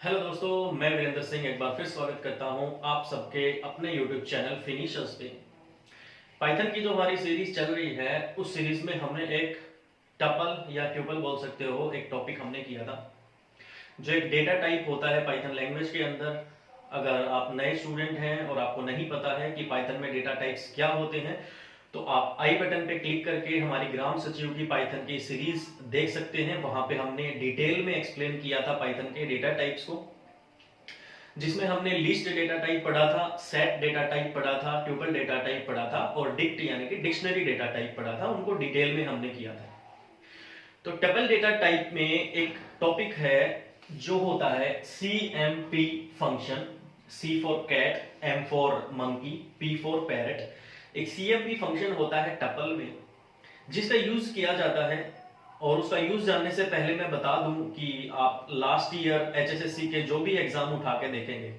Hello दोस्तों, मैं वीरेंद्र सिंह एक बार फिर स्वागत करता हूं आप सबके अपने यूट्यूब चैनल फिनिशर्स पे। पाइथन की जो हमारी सीरीज चल रही है उस सीरीज में हमने एक टपल या ट्यूपल बोल सकते हो, एक टॉपिक हमने किया था जो एक डेटा टाइप होता है पाइथन लैंग्वेज के अंदर। अगर आप नए स्टूडेंट हैं और आपको नहीं पता है कि पाइथन में डेटा टाइप्स क्या होते हैं तो आप आई बटन पे क्लिक करके हमारी ग्राम सचिव की पाइथन की सीरीज देख सकते हैं। वहां पे हमने डिटेल में एक्सप्लेन किया था पाइथन के डेटा टाइप्स को, जिसमें हमने लिस्ट डेटा टाइप पढ़ा था, सेट डेटा टाइप पढ़ा था, ट्यूपल डेटा टाइप पढ़ा था और डिक्ट यानी कि डिक्शनरी डेटा टाइप पढ़ा था। उनको डिटेल में हमने किया था। तो टपल डेटा टाइप में एक टॉपिक है जो होता है CMP function. C for cat, M for monkey, P for parrot. एक CMP फंक्शन होता है टपल में जिसका यूज किया जाता है। और उसका यूज जानने से पहले मैं बता दूं कि आप लास्ट ईयर HSSC के जो भी एग्जाम उठा के देखेंगे,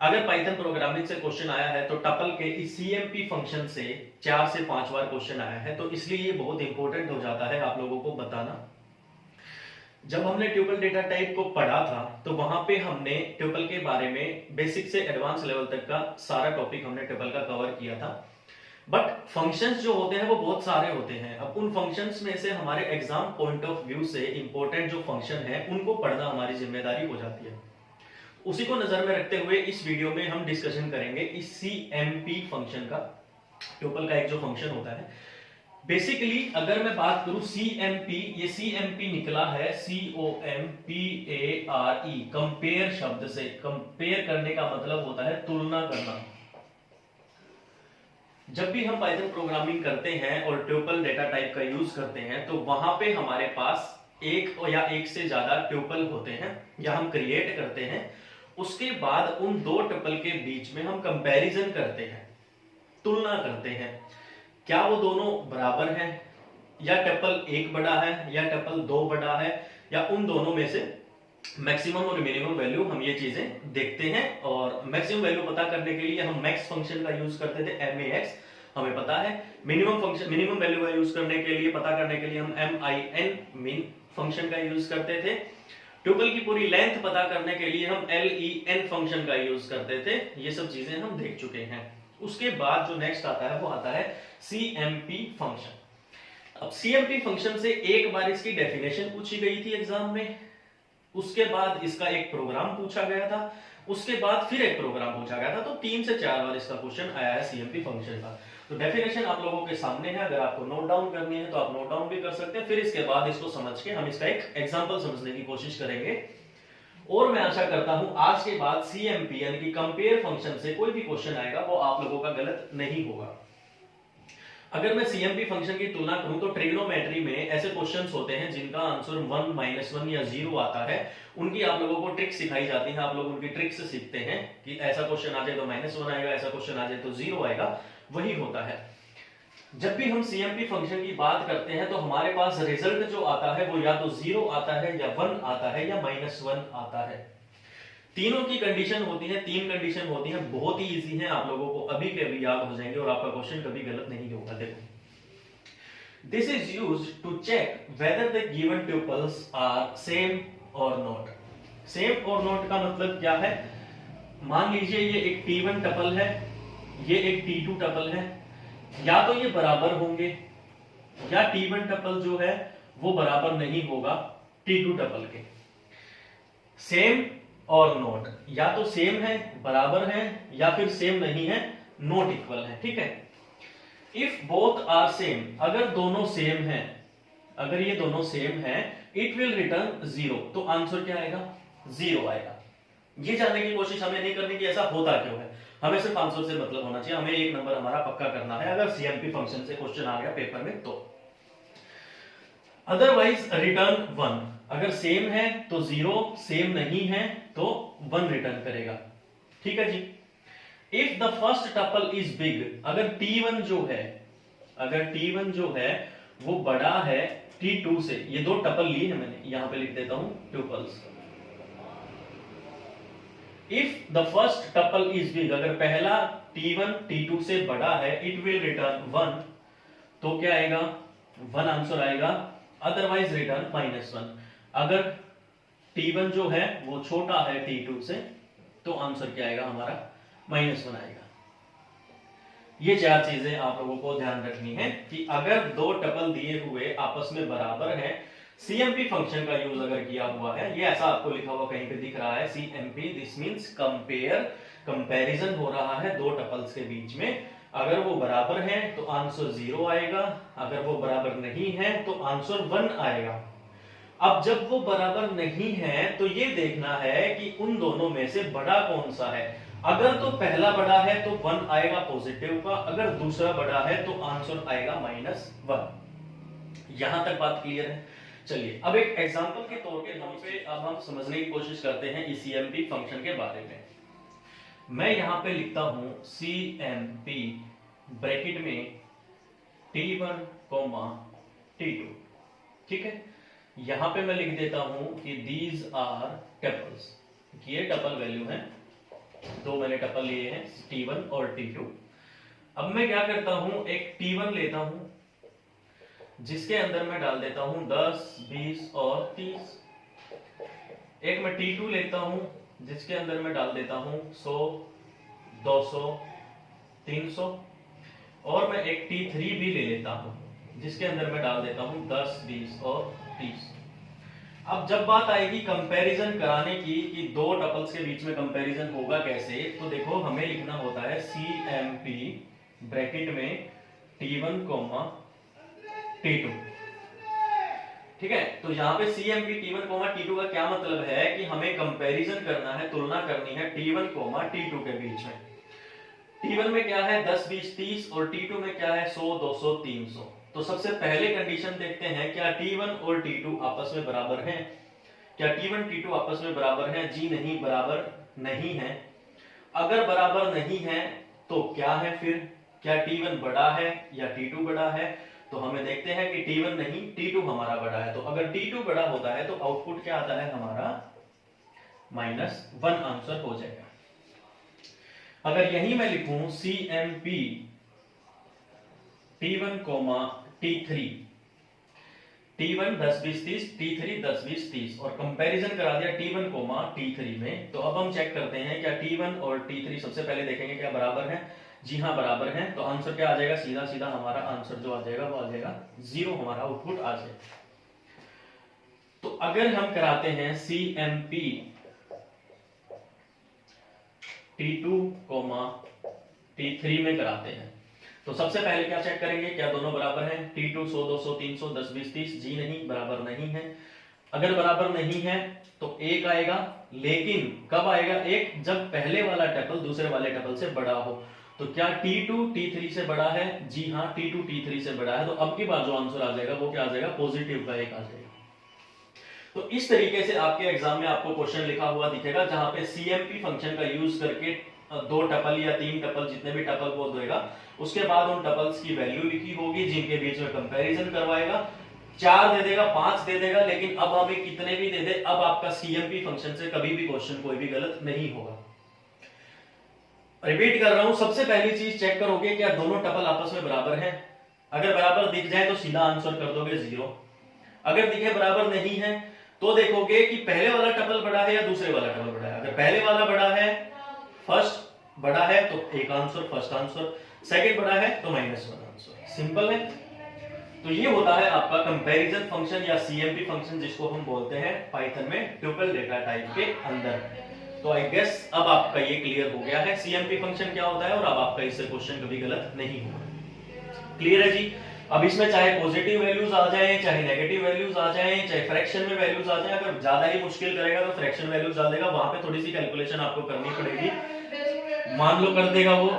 अगर पाइथन प्रोग्रामिंग से क्वेश्चन आया है तो टपल के इस CMP फंक्शन से 4 से 5 बार क्वेश्चन आया है। तो इसलिए ये बहुत इंपॉर्टेंट हो जाता है आप लोगों को बताना। जब हमने ट्यूपल डेटा टाइप को पढ़ा था तो वहां पे हमने ट्यूपल के बारे में बेसिक से एडवांस लेवल तक का सारा टॉपिक हमने ट्यूपल का कवर किया था। बट फंक्शंस जो होते हैं वो बहुत सारे होते हैं। अब उन फंक्शंस में से हमारे एग्जाम पॉइंट ऑफ व्यू से इंपॉर्टेंट जो फंक्शन है उनको पढ़ना हमारी जिम्मेदारी हो जाती है। उसी को नजर में रखते हुए इस वीडियो में हम डिस्कशन करेंगे इस CMP फंक्शन का। ट्यूपल का एक जो फंक्शन होता है, बेसिकली अगर मैं बात करूं CMP, ये CMP निकला है COMPARE, कंपेयर शब्द से। कंपेयर करने का मतलब होता है तुलना करना। जब भी हम पाइथन प्रोग्रामिंग करते हैं और ट्यूपल डेटा टाइप का यूज करते हैं तो वहां पे हमारे पास एक या एक से ज्यादा ट्यूपल होते हैं या हम क्रिएट करते हैं। उसके बाद उन दो ट्यूपल के बीच में हम कंपैरिजन करते हैं, तुलना करते हैं। क्या वो दोनों बराबर हैं, या ट्यूपल एक बड़ा है या ट्यूपल दो बड़ा है, या उन दोनों में से मैक्सिमम और मिनिमम वैल्यू, हम ये चीजें देखते हैं। और मैक्सिमम वैल्यू पता करने के लिए हम मैक्स फंक्शन का यूज करते थे, MAX, हमें पता है। मिनिमम फंक्शन, मिनिमम वैल्यू का यूज करने के लिए, पता करने के लिए हम MIN, मिन फंक्शन का यूज करते थे। ट्यूपल की पूरी लेंथ पता करने के लिए हम LEN फंक्शन का यूज करते थे। ये सब चीजें हम देख चुके हैं। उसके बाद जो नेक्स्ट आता है वो आता है CMP फंक्शन। अब CMP फंक्शन से एक बार इसकी डेफिनेशन पूछी गई थी एग्जाम में, उसके बाद इसका एक प्रोग्राम पूछा गया था, उसके बाद फिर एक प्रोग्राम पूछा गया था। तो 3 से 4 बार इसका क्वेश्चन आया है CMP फंक्शन का। तो डेफिनेशन आप लोगों के सामने है, अगर आपको नोट डाउन करनी है तो आप नोट डाउन भी कर सकते हैं। फिर इसके बाद इसको समझ के हम इसका एक एग्जांपल समझने की कोशिश करेंगे। और मैं आशा करता हूं आज के बाद CMP यानी कि कंपेयर फंक्शन से कोई भी क्वेश्चन आएगा वो आप लोगों का गलत नहीं होगा। अगर मैं CMP फंक्शन की तुलना करूं तो ट्रिग्नोमेट्री में ऐसे क्वेश्चंस होते हैं जिनका आंसर 1, -1 या 0 आता है। उनकी आप लोगों को ट्रिक सिखाई जाती है, आप लोग उनकी ट्रिक से सीखते हैं कि ऐसा क्वेश्चन आ जाए तो -1 आएगा, ऐसा क्वेश्चन आ जाए तो 0 आएगा। वही होता है। जब भी हम CMP फंक्शन की बात करते हैं तो हमारे पास रिजल्ट जो आता है वो या तो 0 आता है, या 1 आता है, या -1 आता है। तीनों की कंडीशन होती है, 3 कंडीशन होती है। बहुत ही इजी है, आप लोगों को अभी के अभी याद हो जाएंगे और आपका क्वेश्चन कभी गलत नहीं होगा। देखो, this is used to check whether the given tuples are same और नॉट। सेम और नॉट का मतलब क्या है? मान लीजिए ये एक T1 टपल है, ये एक T2 टपल है, या तो ये बराबर होंगे या T1 टपल जो है वो बराबर नहीं होगा T2 टपल के। सेम और नॉट, या तो सेम है, बराबर है, या फिर सेम नहीं है, नॉट इक्वल है। ठीक है। इफ बोथ आर सेम, अगर दोनों सेम है, अगर ये दोनों सेम है, इट विल रिटर्न 0। तो आंसर क्या आएगा? 0 आएगा। ये जानने की कोशिश हमें नहीं करनी कि ऐसा होता क्यों है, हमें सिर्फ आंसर से मतलब होना चाहिए। हमें एक नंबर हमारा पक्का करना है अगर CMP फंक्शन से क्वेश्चन आ गया पेपर में तो। Otherwise return 1। अगर सेम है तो 0, सेम नहीं है तो 1 रिटर्न करेगा। ठीक है जी। If the first tuple is big, अगर T1 जो है, अगर T1 जो है वो बड़ा है T2 से, ये दो टपल लिए हैं मैंने, यहां पे लिख देता हूं tuples. If the first tuple is big, अगर पहला T1 T2 से बड़ा है, इट विल रिटर्न 1। तो क्या आएगा? 1 आंसर आएगा। Otherwise return -1। अगर T1 जो है वो छोटा है T2 से, तो आंसर क्या आएगा हमारा -1 आएगा। ये चार चीजें आप लोगों को ध्यान रखनी है कि अगर दो टपल दिए हुए आपस में बराबर हैं, CMP फंक्शन का यूज अगर किया हुआ है, ये ऐसा आपको लिखा हुआ कहीं पे दिख रहा है CMP, this means compare, comparison हो रहा है दो टपल्स के बीच में। अगर वो बराबर हैं तो आंसर 0 आएगा, अगर वो बराबर नहीं है तो आंसर 1 आएगा। अब जब वो बराबर नहीं है तो ये देखना है कि उन दोनों में से बड़ा कौन सा है। अगर तो पहला बड़ा है तो 1 आएगा पॉजिटिव का, अगर दूसरा बड़ा है तो आंसर आएगा -1। यहां तक बात क्लियर है? चलिए अब एक एग्जांपल के तौर पे अब हम समझने की कोशिश करते हैं इस CMP फंक्शन के बारे में। मैं यहां पे लिखता हूं CMP ब्रैकेट में T1, T2, ठीक है। यहां पे मैं लिख देता हूं कि these are टपल्स, ये टपल वैल्यू है, दो मैंने टपल लिए हैं T1 और T2। अब मैं क्या करता हूं, एक T1 लेता हूं जिसके अंदर मैं डाल देता हूं 10, 20 और 30। एक मैं T2 लेता हूं जिसके अंदर मैं डाल देता हूं 100, 200, 300, और मैं एक T3 भी ले लेता हूं जिसके अंदर मैं डाल देता हूं 10, 20 और 30। अब जब बात आएगी कंपैरिजन कराने की कि दो टपल्स के बीच में कंपैरिजन होगा कैसे, तो देखो हमें लिखना होता है CMP ब्रैकेट में T1, T2, ठीक है। तो यहाँ पे CMP T1, T2 का क्या मतलब है कि हमें कंपैरिजन करना है, तुलना करनी है T1, T2 के बीच में। T1 में क्या है 10, 20, 30 और T2 में क्या है 100, 200, 300। तो सबसे पहले कंडीशन देखते हैं, क्या T1 और T2 आपस में बराबर हैं? क्या T1, T2 आपस में बराबर हैं? जी नहीं, बराबर नहीं है। अगर बराबर नहीं है तो क्या है फिर, क्या T1 बड़ा है या T2 बड़ा है? तो हमें देखते हैं कि T1 नहीं, T2 हमारा बड़ा है। तो अगर T2 बड़ा होता है तो आउटपुट क्या आता है हमारा -1 आंसर हो जाएगा। अगर यही मैं लिखूं CMP T1, T3, T1 10, 20, 30, T3 10, 20, 30 और कंपैरिजन करा दिया T1, T3 में। तो अब हम चेक करते हैं क्या T1 और T3 सबसे पहले देखेंगे क्या बराबर है। जी हाँ बराबर है, तो आंसर क्या आ जाएगा, सीधा सीधा हमारा आंसर जो आ जाएगा वो आ जाएगा 0, हमारा आउटपुट आ जाएगा। तो अगर हम कराते हैं CMP T2, T3 में कराते हैं, तो सबसे पहले क्या चेक करेंगे, क्या दोनों बराबर हैं। T2 100, 200, 300, 10, 20, 30, जी नहीं, बराबर नहीं है। अगर बराबर नहीं है तो 1 आएगा, लेकिन कब आएगा 1, जब पहले वाला टपल दूसरे वाले टपल से बड़ा हो। तो क्या T2 T3 से बड़ा है? जी हाँ, T2 T3 से बड़ा है। तो अब की बार जो आंसर आ जाएगा वो क्या आ जाएगा, पॉजिटिव का 1 आ जाएगा। तो इस तरीके से आपके एग्जाम में आपको क्वेश्चन लिखा हुआ दिखेगा जहां पे CMP फंक्शन का यूज करके दो टपल या तीन टपल, जितने भी टपल वो देगा, उसके बाद उन टपल्स की वैल्यू लिखी होगी जिनके बीच में कंपैरिजन करवाएगा। 4 दे देगा, 5 दे देगा, लेकिन अब हमें कितने भी दे दे, अब आपका CMP फंक्शन से कभी भी क्वेश्चन कोई भी गलत नहीं होगा। रिपीट कर रहा हूं, सबसे पहली चीज चेक करोगे क्या दोनों टपल आपस में बराबर हैं। अगर बराबर दिख जाए तो सीधा आंसर कर दोगे 0। अगर दिखे बराबर नहीं है तो देखोगे कि पहले वाला टपल बड़ा है या दूसरे वाला टपल बड़ा है। अगर पहले वाला बड़ा है, फर्स्ट बड़ा है तो 1 आंसर, फर्स्ट आंसर। सेकंड बड़ा है तो -1 आंसर। सिंपल है। तो ये होता है आपका कंपैरिजन फंक्शन या CMP फंक्शन, जिसको हम बोलते हैं पाइथन में ट्यूपल डेटा टाइप के अंदर। तो आई गेस अब आपका ये क्लियर हो गया है CMP फंक्शन क्या होता है, और अब आपका इससे क्वेश्चन कभी गलत नहीं होगा। क्लियर है जी। अब इसमें चाहे पॉजिटिव वैल्यूज आ जाए, चाहे नेगेटिव वैल्यूज आ जाए, चाहे फ्रैक्शन में वैल्यूज आ जाए, अगर ज्यादा ही मुश्किल करेगा तो फ्रैक्शन वैल्यूज डाल देगा, वहां पे थोड़ी सी कैलकुलेशन आपको करनी पड़ेगी। मान लो कर देगा वो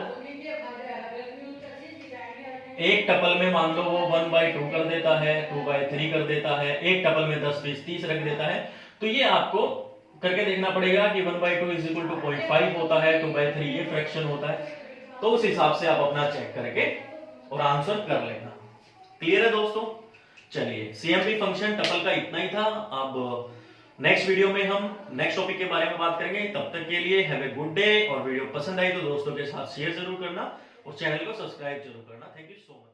एक टपल में, मान लो वो 1/2 कर देता है, 2/3 कर देता है, एक टपल में 10, 20, 30 रख देता है। तो ये आपको करके देखना पड़ेगा कि 1/2 = 0.5 होता है, 2/3 ये फ्रैक्शन होता है। तो उस हिसाब से आप अपना चेक करके और आंसर कर लेना। क्लियर है दोस्तों। चलिए CMP फंक्शन टपल का इतना ही था। अब नेक्स्ट वीडियो में हम नेक्स्ट टॉपिक के बारे में बात करेंगे। तब तक के लिए हैव ए गुड डे। और वीडियो पसंद आई तो दोस्तों के साथ शेयर जरूर करना और चैनल को सब्सक्राइब जरूर करना। Thank you so much.